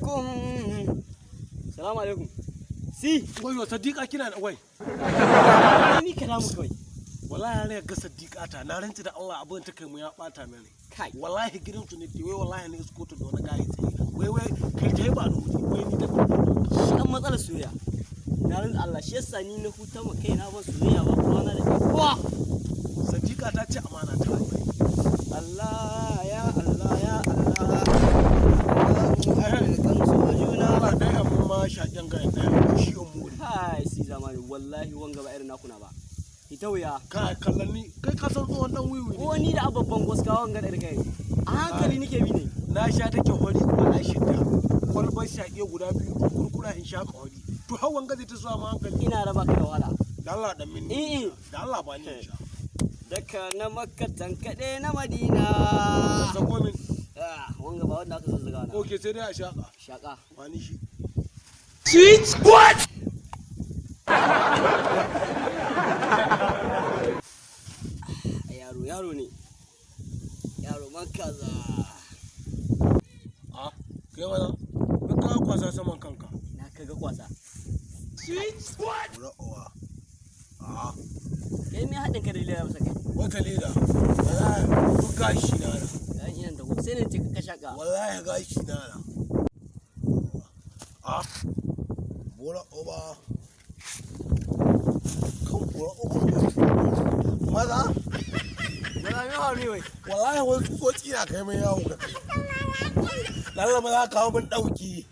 alaikum. Salamu alaikum. Si. Wayo Sadiqa kina da wai. Ni kana mu kai. Wallahi ne ga Sadiqa ta na rantsi da Allah abin ta kai mu ya bata mini. Kai. Wallahi gidan su ne wai wallahi ne isko ta da wani gayi tsaye. Wai kai ta ba ni wai ni da shi an matsalar soyayya. Na rantsi Allah shi yasa ni na huta ma kaina ba soyayya ba kuma na da kowa. Sadiqa ta ce amana ta wai. Allah ya Allah ya Allah. Kan sojuna. Allah dai amma shaƙen ga ɗaya shi umuri. Kai si zamani wallahi wanga ba irin nakuna ba. Ita wuya. Kai kallon ni kai ka san tsohon dan wiwi ne. Ko ni da ababban goska wanga da kai. A hankali nake bi ne. Na sha take hori kuma na shidda. Kwalbar shaƙe guda biyu in kurkura in sha hori. To har wanga zai ta zuwa ma hankali. Ina raba ka da wahala. Da Allah dan minni. Da Allah ba ni sha. Daka na Makka tankaɗe na Madina. Sako min. Wanga ba wanda aka zazzaga na. Okay sai dai a shaƙa. Shaƙa. Wani shi. Switch what? Yaro ne. Yaro man kaza. Kai wala. Ka kwasa saman kanka. Na kaga kwasa. Switch what? Ra'uwa. Kai me haɗin ka da leda masa kai? Wata leda. Wallahi duk gashi na na. Dan iyan da sai ne ce ka shaka. Wallahi gashi na na. Bora oba. Kan bora oba. Maza? Yana mi hawo ne wai. Wallahi wai ko tsira kai mai yawo ga kai. Lalla ba za ka kawo min dauki.